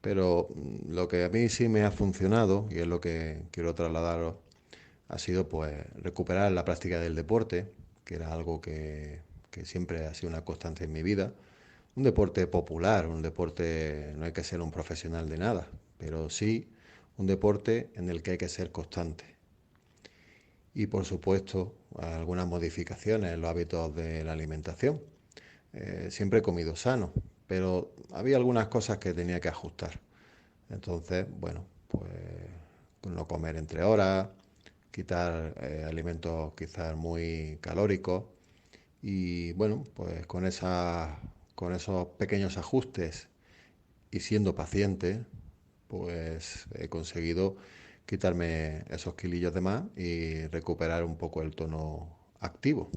pero lo que a mí sí me ha funcionado, y es lo que quiero trasladaros, ha sido pues recuperar la práctica del deporte, que era algo que siempre ha sido una constante en mi vida. Un deporte popular, un deporte, no hay que ser un profesional de nada, pero sí un deporte en el que hay que ser constante. Y por supuesto, algunas modificaciones en los hábitos de la alimentación. Siempre he comido sano, pero había algunas cosas que tenía que ajustar. Entonces, bueno, pues no comer entre horas, quitar alimentos quizás muy calóricos y bueno, pues con esos pequeños ajustes y siendo paciente, pues he conseguido quitarme esos kilillos de más y recuperar un poco el tono activo.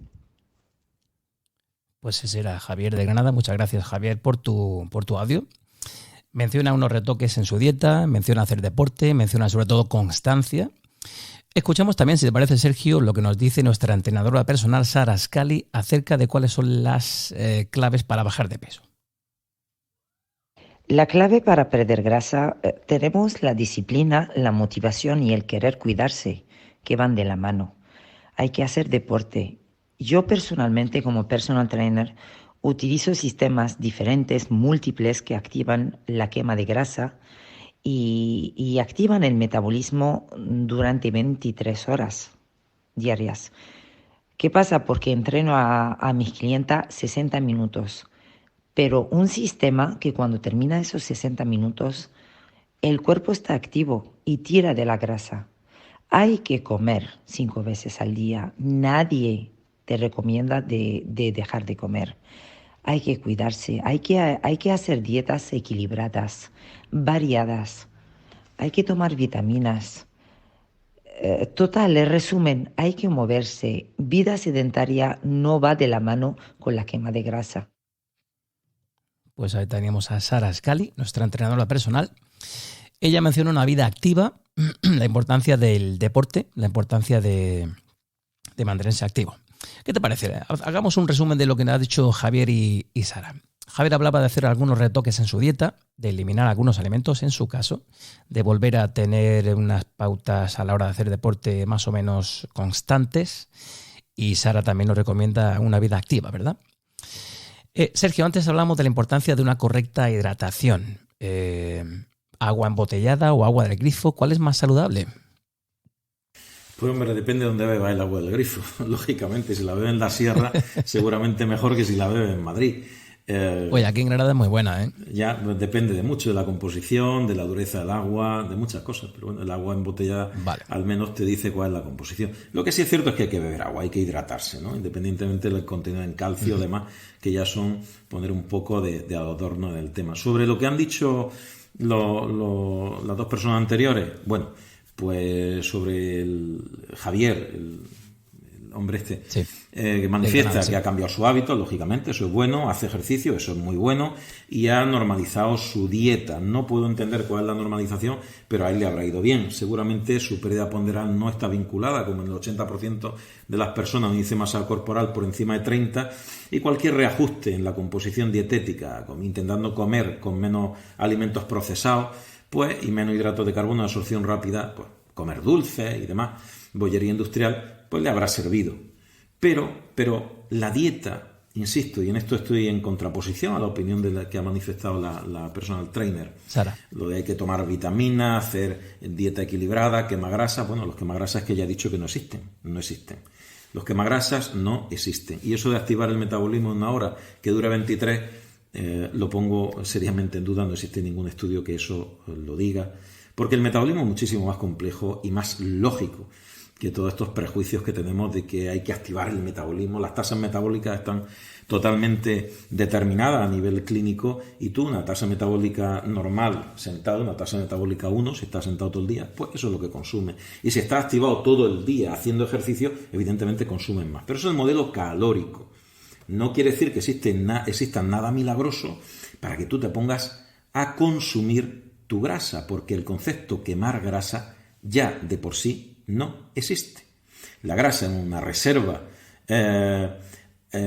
Pues ese era Javier de Granada. Muchas gracias, Javier, por tu audio. Menciona unos retoques en su dieta, menciona hacer deporte, menciona sobre todo constancia. Escuchamos también, si te parece, Sergio, lo que nos dice nuestra entrenadora personal, Sara Scali, acerca de cuáles son las claves para bajar de peso. La clave para perder grasa, tenemos la disciplina, la motivación y el querer cuidarse, que van de la mano. Hay que hacer deporte. Yo personalmente, como personal trainer, utilizo sistemas diferentes, múltiples, que activan la quema de grasa y activan el metabolismo durante 23 horas diarias. ¿Qué pasa? Porque entreno a mis clientas 60 minutos, pero un sistema que cuando termina esos 60 minutos, el cuerpo está activo y tira de la grasa. Hay que comer 5 veces al día. Nadie te recomienda de dejar de comer. Hay que cuidarse, hay que hacer dietas equilibradas, variadas. Hay que tomar vitaminas. Total, en resumen, hay que moverse. Vida sedentaria no va de la mano con la quema de grasa. Pues ahí teníamos a Sara Scali, nuestra entrenadora personal. Ella menciona una vida activa, la importancia del deporte, la importancia de mantenerse activo. ¿Qué te parece? Hagamos un resumen de lo que nos ha dicho Javier y Sara. Javier hablaba de hacer algunos retoques en su dieta, de eliminar algunos alimentos en su caso, de volver a tener unas pautas a la hora de hacer deporte más o menos constantes, y Sara también nos recomienda una vida activa, ¿verdad? Sergio, antes hablamos de la importancia de una correcta hidratación. ¿Agua embotellada o agua del grifo? ¿Cuál es más saludable? Pues hombre, depende de dónde beba el agua del grifo. Lógicamente, si la bebe en la sierra, seguramente mejor que si la bebe en Madrid. Oye, aquí en Granada es muy buena, ¿eh? Ya depende de mucho, de la composición, de la dureza del agua, de muchas cosas. Pero bueno, el agua embotellada al menos te dice cuál es la composición. Lo que sí es cierto es que hay que beber agua, hay que hidratarse, ¿no? Independientemente del contenido en calcio o demás, que ya son poner un poco de adorno en el tema. Sobre lo que han dicho las dos personas anteriores, bueno, pues sobre Javier, el hombre este, sí, que manifiesta Granada, sí, que ha cambiado su hábito, lógicamente, eso es bueno, hace ejercicio, eso es muy bueno, y ha normalizado su dieta. No puedo entender cuál es la normalización, pero a él le habrá ido bien. Seguramente su pérdida ponderal no está vinculada, como en el 80% de las personas, un índice de masa corporal por encima de 30, y cualquier reajuste en la composición dietética, intentando comer con menos alimentos procesados, pues, y menos hidratos de carbono, de absorción rápida, pues comer dulces y demás, bollería industrial, pues le habrá servido. Pero la dieta, insisto, y en esto estoy en contraposición a la opinión de la que ha manifestado la personal trainer, Sara, lo de hay que tomar vitaminas, hacer dieta equilibrada, quemagrasas. Bueno, los quemagrasas que ya he dicho que no existen. Los quemagrasas no existen. Y eso de activar el metabolismo en una hora que dura 23, lo pongo seriamente en duda. No existe ningún estudio que eso lo diga, Porque el metabolismo es muchísimo más complejo y más lógico que todos estos prejuicios que tenemos de que hay que activar el metabolismo. Las tasas metabólicas están totalmente determinadas a nivel clínico y tú una tasa metabólica normal sentado, una tasa metabólica 1, si estás sentado todo el día, pues eso es lo que consume. Y si estás activado todo el día haciendo ejercicio, evidentemente consumen más. Pero eso es el modelo calórico. No quiere decir que exista nada milagroso para que tú te pongas a consumir tu grasa, porque el concepto quemar grasa ya de por sí no existe. La grasa es una reserva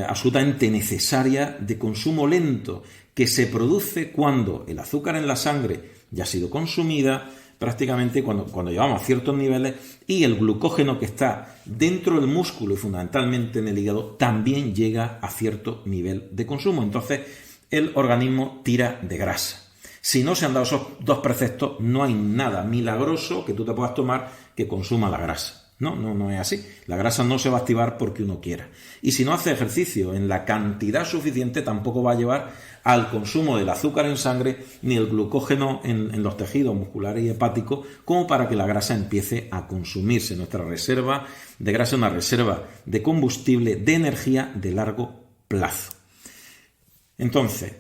absolutamente necesaria de consumo lento que se produce cuando el azúcar en la sangre ya ha sido consumida, prácticamente cuando llegamos a ciertos niveles, y el glucógeno que está dentro del músculo y fundamentalmente en el hígado también llega a cierto nivel de consumo. Entonces el organismo tira de grasa. Si no se han dado esos dos preceptos, no hay nada milagroso que tú te puedas tomar que consuma la grasa. No es así. La grasa no se va a activar porque uno quiera. Y si no hace ejercicio en la cantidad suficiente, tampoco va a llevar al consumo del azúcar en sangre ni el glucógeno en los tejidos musculares y hepáticos como para que la grasa empiece a consumirse. Nuestra reserva de grasa es una reserva de combustible, de energía de largo plazo. Entonces,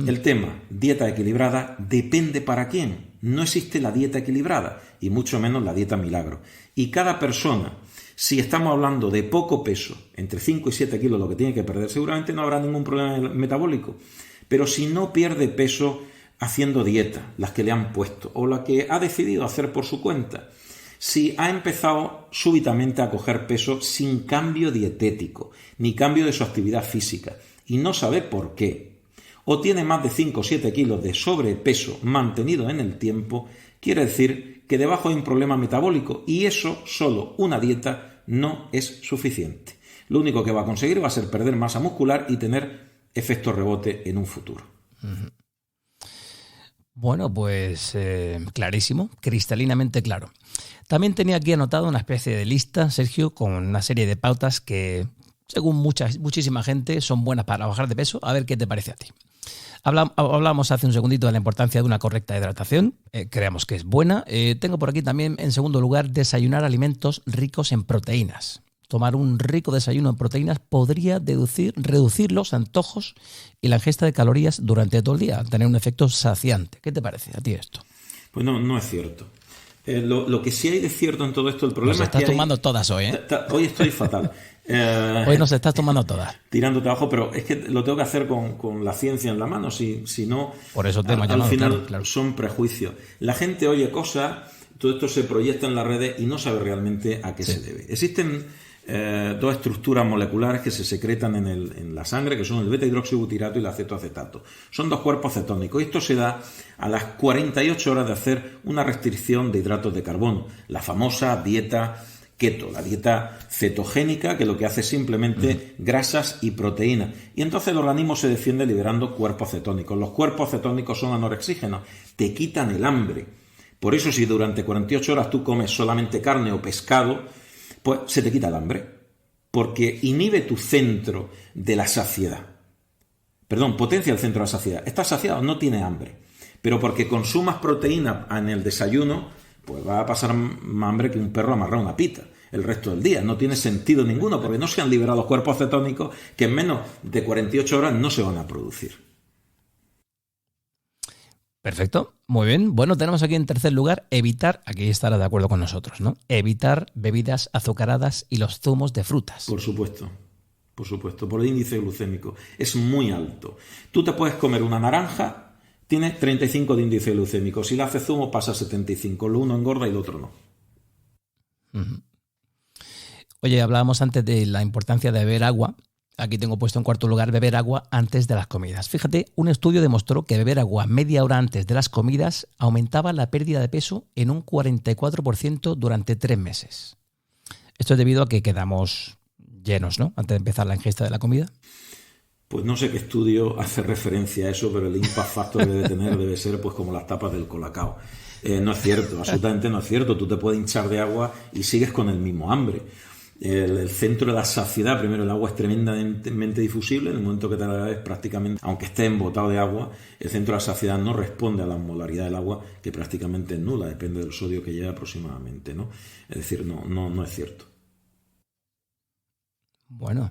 el tema dieta equilibrada depende para quién. No existe la dieta equilibrada y mucho menos la dieta milagro. Y cada persona, si estamos hablando de poco peso, entre 5 y 7 kilos lo que tiene que perder, seguramente no habrá ningún problema metabólico. Pero si no pierde peso haciendo dieta, las que le han puesto, o la que ha decidido hacer por su cuenta, si ha empezado súbitamente a coger peso sin cambio dietético, ni cambio de su actividad física, y no sabe por qué, o tiene más de 5 o 7 kilos de sobrepeso mantenido en el tiempo, quiere decir que debajo hay un problema metabólico y eso solo una dieta no es suficiente. Lo único que va a conseguir va a ser perder masa muscular y tener efecto rebote en un futuro. Bueno, pues clarísimo, cristalinamente claro. También tenía aquí anotado una especie de lista, Sergio, con una serie de pautas que, según muchísima gente, son buenas para bajar de peso. A ver qué te parece a ti. Hablamos hace un segundito de la importancia de una correcta hidratación. Creemos que es buena. Tengo por aquí también, en segundo lugar, desayunar alimentos ricos en proteínas. Tomar un rico desayuno en proteínas podría reducir los antojos y la ingesta de calorías durante todo el día, tener un efecto saciante. ¿Qué te parece a ti esto? Pues no es cierto. Lo que sí hay de cierto en todo esto, el problema es que estás tomando todas hoy, ¿eh? Hoy estoy fatal. Hoy nos estás tomando todas. Tirándote abajo, pero es que lo tengo que hacer con la ciencia en la mano, si no, por eso te hemos al llamado, final claro. Son prejuicios. La gente oye cosas, todo esto se proyecta en las redes y no sabe realmente a qué se debe. Existen dos estructuras moleculares que se secretan en la sangre, que son el beta-hidroxibutirato y el acetoacetato. Son dos cuerpos cetónicos y esto se da a las 48 horas de hacer una restricción de hidratos de carbono, la famosa dieta keto, la dieta cetogénica, que lo que hace es simplemente grasas y proteínas. Y entonces el organismo se defiende liberando cuerpos cetónicos. Los cuerpos cetónicos son anorexígenos, te quitan el hambre. Por eso si durante 48 horas tú comes solamente carne o pescado, pues se te quita el hambre, porque inhibe tu centro de la saciedad. Perdón, potencia el centro de la saciedad. Estás saciado, no tienes hambre. Pero porque consumas proteína en el desayuno, pues va a pasar más hambre que un perro amarrado a una pita el resto del día. No tiene sentido ninguno, porque no se han liberado cuerpos cetónicos que en menos de 48 horas no se van a producir. Perfecto, muy bien. Bueno, tenemos aquí en tercer lugar evitar, aquí estarás de acuerdo con nosotros, ¿no? Evitar bebidas azucaradas y los zumos de frutas. Por supuesto, por el índice glucémico. Es muy alto. Tú te puedes comer una naranja, tiene 35 de índice glucémico. Si la haces zumo pasa a 75. Lo uno engorda y lo otro no. Oye, hablábamos antes de la importancia de beber agua. Aquí tengo puesto en cuarto lugar beber agua antes de las comidas. Fíjate, un estudio demostró que beber agua media hora antes de las comidas aumentaba la pérdida de peso en un 44% durante 3 meses. Esto es debido a que quedamos llenos, ¿no? Antes de empezar la ingesta de la comida. Pues no sé qué estudio hace referencia a eso, pero el impact factor que debe tener debe ser pues como las tapas del Colacao. No es cierto, absolutamente no es cierto. Tú te puedes hinchar de agua y sigues con el mismo hambre. El centro de la saciedad, primero, el agua es tremendamente difusible. En el momento que te la bebes, prácticamente, aunque esté embotado de agua, el centro de la saciedad no responde a la molaridad del agua, que prácticamente es nula, depende del sodio que lleve aproximadamente, ¿no? Es decir, no es cierto. Bueno,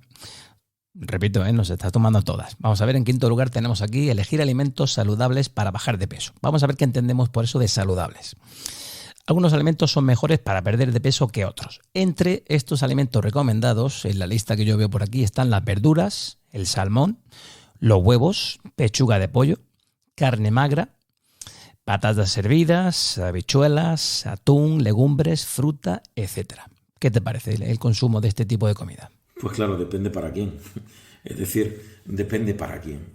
repito, nos está tomando todas. Vamos a ver, en quinto lugar tenemos aquí elegir alimentos saludables para bajar de peso. Vamos a ver qué entendemos por eso de saludables. Algunos alimentos son mejores para perder de peso que otros. Entre estos alimentos recomendados, en la lista que yo veo por aquí, están las verduras, el salmón, los huevos, pechuga de pollo, carne magra, patatas hervidas, habichuelas, atún, legumbres, fruta, etc. ¿Qué te parece el consumo de este tipo de comida? Pues claro, depende para quién. Es decir, depende para quién.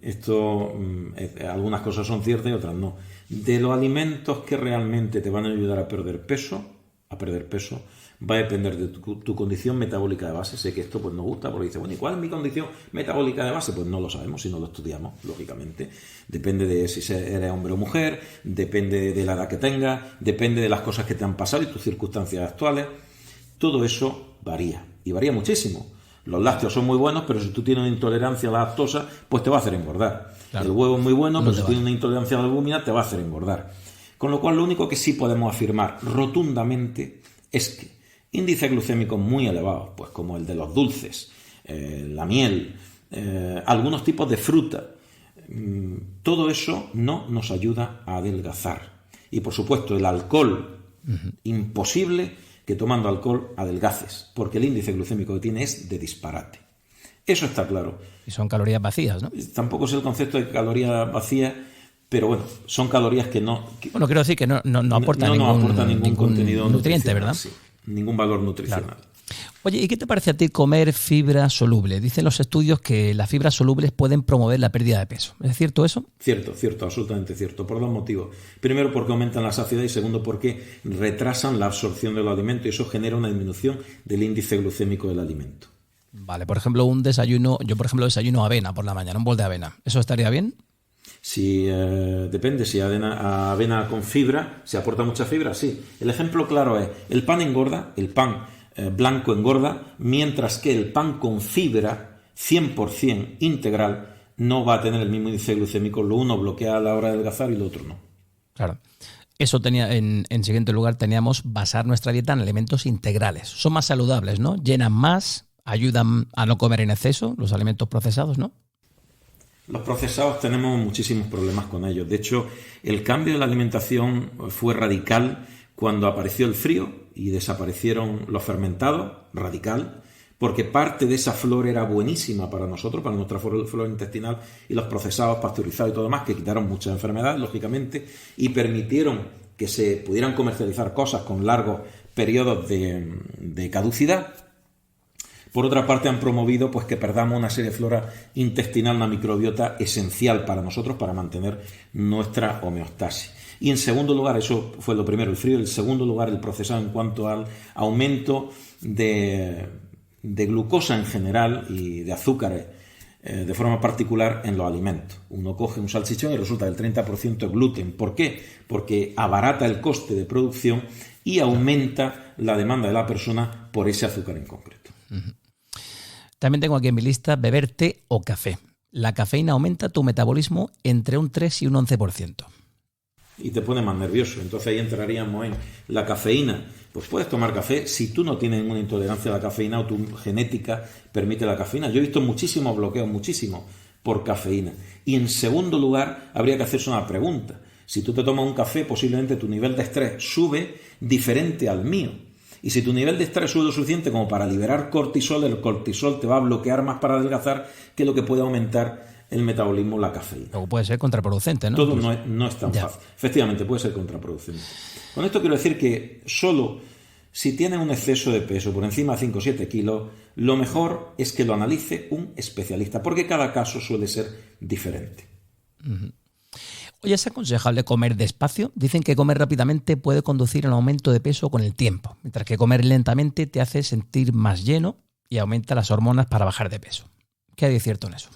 Algunas cosas son ciertas y otras no. De los alimentos que realmente te van a ayudar a perder peso, va a depender de tu condición metabólica de base. Sé que esto pues nos gusta porque dice, bueno, ¿y cuál es mi condición metabólica de base? Pues no lo sabemos si no lo estudiamos, lógicamente. Depende de si eres hombre o mujer, depende de la edad que tengas, depende de las cosas que te han pasado y tus circunstancias actuales. Todo eso varía, y varía muchísimo. Los lácteos son muy buenos, pero si tú tienes una intolerancia a la lactosa, pues te va a hacer engordar. Claro. El huevo es muy bueno, pero si tienes una intolerancia a la albúmina, te va a hacer engordar. Con lo cual, lo único que sí podemos afirmar rotundamente es que índices glucémicos muy elevados, pues como el de los dulces, la miel, algunos tipos de fruta, todo eso no nos ayuda a adelgazar. Y por supuesto, el alcohol, imposible que tomando alcohol adelgaces, porque el índice glucémico que tiene es de disparate. Eso está claro. Y son calorías vacías, ¿no? Tampoco es el concepto de calorías vacías, pero bueno, son calorías que no... Bueno, quiero decir que no aportan ningún contenido nutriente, ¿verdad? Sí, ningún valor nutricional. Claro. Oye, ¿y qué te parece a ti comer fibra soluble? Dicen los estudios que las fibras solubles pueden promover la pérdida de peso. ¿Es cierto eso? Cierto, absolutamente cierto. Por dos motivos. Primero, porque aumentan la saciedad y segundo, porque retrasan la absorción de los alimentos y eso genera una disminución del índice glucémico del alimento. Vale, por ejemplo, un desayuno, yo por ejemplo desayuno avena por la mañana, un bol de avena. ¿Eso estaría bien? Si depende, si avena con fibra, ¿se aporta mucha fibra? Sí. El ejemplo claro es, el pan engorda, el pan blanco engorda, mientras que el pan con fibra 100% integral no va a tener el mismo índice glucémico. Lo uno bloquea a la hora de adelgazar y lo otro no. Claro. Eso tenía en siguiente lugar teníamos basar nuestra dieta en alimentos integrales. Son más saludables, ¿no? Llenan más, ayudan a no comer en exceso los alimentos procesados, ¿no? Los procesados tenemos muchísimos problemas con ellos. De hecho, el cambio de la alimentación fue radical cuando apareció el frío y desaparecieron los fermentados, radical, porque parte de esa flora era buenísima para nosotros, para nuestra flora intestinal, y los procesados, pasteurizados y todo demás, que quitaron muchas enfermedades, lógicamente, y permitieron que se pudieran comercializar cosas con largos periodos de caducidad. Por otra parte, han promovido pues que perdamos una serie de flora intestinal, una microbiota esencial para nosotros para mantener nuestra homeostasis. Y en segundo lugar, eso fue lo primero, el frío. En segundo lugar, el procesado en cuanto al aumento de glucosa en general y de azúcares de forma particular en los alimentos. Uno coge un salchichón y resulta del 30% de gluten. ¿Por qué? Porque abarata el coste de producción y aumenta la demanda de la persona por ese azúcar en concreto. También tengo aquí en mi lista beber té o café. La cafeína aumenta tu metabolismo entre un 3 y un 11%. Y te pone más nervioso. Entonces ahí entraríamos en la cafeína. Pues puedes tomar café si tú no tienes ninguna intolerancia a la cafeína o tu genética permite la cafeína. Yo he visto muchísimos bloqueos, por cafeína. Y en segundo lugar, habría que hacerse una pregunta. Si tú te tomas un café, posiblemente tu nivel de estrés sube diferente al mío. Y si tu nivel de estrés sube lo suficiente como para liberar cortisol, el cortisol te va a bloquear más para adelgazar que lo que puede aumentar el metabolismo, la cafeína. Luego puede ser contraproducente, ¿no? Todo no es tan fácil. Efectivamente, puede ser contraproducente. Con esto quiero decir que solo si tienes un exceso de peso por encima de 5 o 7 kilos, lo mejor es que lo analice un especialista, porque cada caso suele ser diferente. Uh-huh. Oye, ¿es aconsejable comer despacio? Dicen que comer rápidamente puede conducir a un aumento de peso con el tiempo, mientras que comer lentamente te hace sentir más lleno y aumenta las hormonas para bajar de peso. ¿Qué hay de cierto en eso?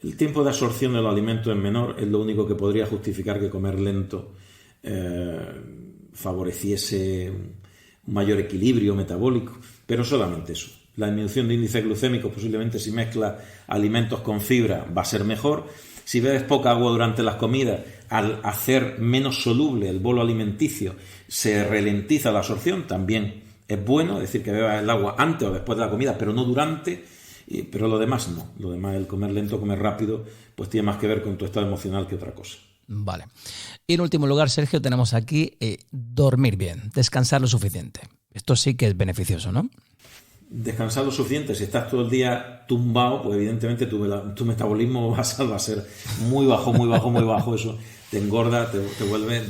El tiempo de absorción de los alimentos es menor, es lo único que podría justificar que comer lento favoreciese un mayor equilibrio metabólico, pero solamente eso. La disminución de índice glucémico, posiblemente si mezclas alimentos con fibra, va a ser mejor. Si bebes poca agua durante las comidas, al hacer menos soluble el bolo alimenticio, se ralentiza la absorción, también es bueno, es decir, que bebas el agua antes o después de la comida, pero no durante, pero lo demás no. Lo demás, el comer lento, comer rápido, pues tiene más que ver con tu estado emocional que otra cosa. Vale. Y en último lugar, Sergio, tenemos aquí dormir bien, descansar lo suficiente. Esto sí que es beneficioso, ¿no? Descansar lo suficiente. Si estás todo el día tumbado, pues evidentemente tu metabolismo va a ser muy bajo. Eso te engorda, te vuelve,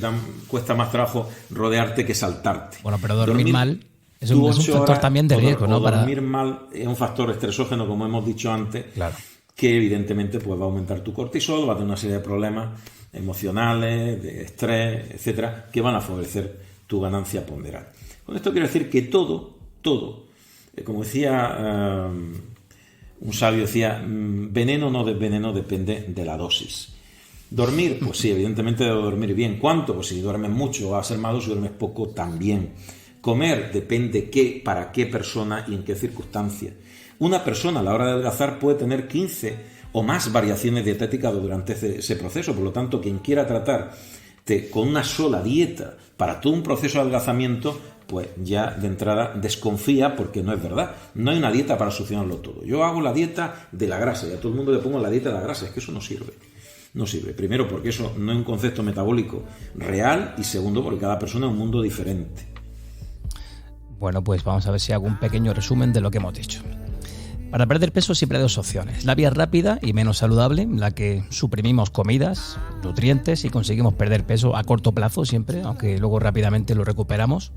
cuesta más trabajo rodearte que saltarte. Bueno, pero dormir mal es un factor también de riesgo, ¿no? Dormir mal es un factor estresógeno, como hemos dicho antes, claro, que evidentemente pues va a aumentar tu cortisol, va a tener una serie de problemas emocionales, de estrés, etcétera, que van a favorecer tu ganancia ponderal. Con esto quiero decir que todo, como decía un sabio, decía, veneno no de veneno depende de la dosis. Dormir, pues sí, evidentemente debo dormir bien. ¿Cuánto? Pues si duermes mucho va a ser malo, si duermes poco también. Comer depende para qué persona y en qué circunstancias. Una persona a la hora de adelgazar puede tener 15 o más variaciones dietéticas durante ese proceso. Por lo tanto, quien quiera tratarte con una sola dieta para todo un proceso de adelgazamiento, pues ya de entrada desconfía, porque no es verdad. No hay una dieta para solucionarlo todo. Yo hago la dieta de la grasa y a todo el mundo le pongo la dieta de la grasa. Es que eso no sirve. No sirve. Primero, porque eso no es un concepto metabólico real, y segundo, porque cada persona es un mundo diferente. Bueno, pues vamos a ver si hago un pequeño resumen de lo que hemos dicho. Para perder peso siempre hay dos opciones. La vía rápida y menos saludable, en la que suprimimos comidas, nutrientes y conseguimos perder peso a corto plazo siempre, aunque luego rápidamente lo recuperamos.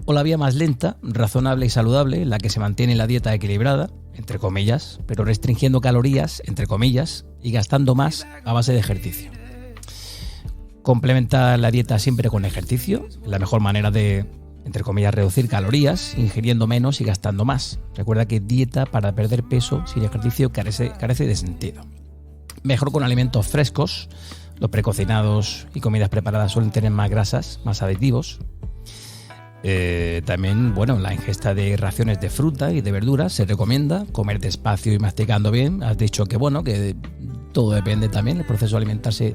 O la vía más lenta, razonable y saludable, en la que se mantiene la dieta equilibrada, entre comillas, pero restringiendo calorías, entre comillas, y gastando más a base de ejercicio. Complementa la dieta siempre con ejercicio, la mejor manera de, entre comillas, reducir calorías, ingiriendo menos y gastando más. Recuerda que dieta para perder peso sin ejercicio carece de sentido. Mejor con alimentos frescos. Los precocinados y comidas preparadas suelen tener más grasas, más aditivos. También, bueno, la ingesta de raciones de fruta y de verduras se recomienda. Comer despacio y masticando bien. Has dicho que, bueno, que todo depende también. El proceso de alimentarse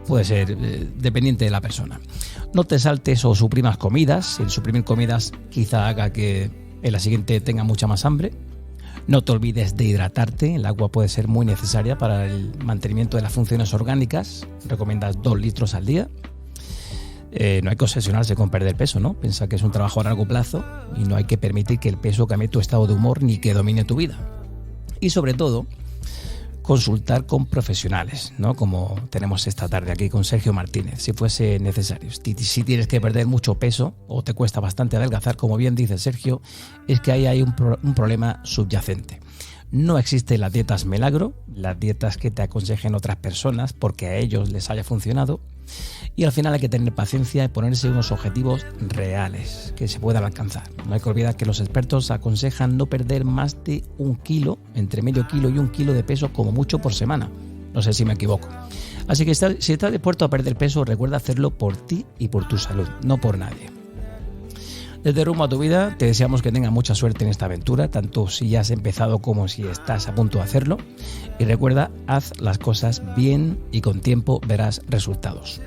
puede ser dependiente de la persona. No te saltes o suprimas comidas. El suprimir comidas quizá haga que en la siguiente tenga mucha más hambre. No te olvides de hidratarte. El agua puede ser muy necesaria para el mantenimiento de las funciones orgánicas. Recomiendas 2 litros al día. No hay que obsesionarse con perder peso, ¿no? Piensa que es un trabajo a largo plazo y no hay que permitir que el peso cambie tu estado de humor ni que domine tu vida. Y sobre todo, consultar con profesionales, ¿no? Como tenemos esta tarde aquí con Sergio Martínez, si fuese necesario. Si tienes que perder mucho peso o te cuesta bastante adelgazar, como bien dice Sergio, es que ahí hay un problema subyacente. No existen las dietas milagro, las dietas que te aconsejen otras personas porque a ellos les haya funcionado. Y al final hay que tener paciencia y ponerse unos objetivos reales que se puedan alcanzar. No hay que olvidar que los expertos aconsejan no perder más de 1 kilo, entre medio kilo y 1 kilo de peso como mucho por semana. No sé si me equivoco. Así que si estás dispuesto a perder peso, recuerda hacerlo por ti y por tu salud, no por nadie. Desde Rumbo a tu Vida te deseamos que tengas mucha suerte en esta aventura, tanto si ya has empezado como si estás a punto de hacerlo. Y recuerda, haz las cosas bien y con tiempo verás resultados.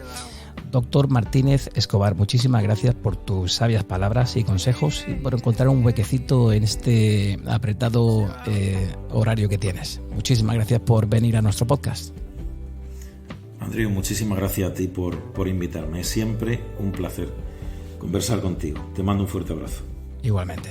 Doctor Martínez Escobar, muchísimas gracias por tus sabias palabras y consejos y por encontrar un huequecito en este apretado horario que tienes. Muchísimas gracias por venir a nuestro podcast. Andrew, muchísimas gracias a ti por invitarme. Es siempre un placer conversar contigo. Te mando un fuerte abrazo. Igualmente.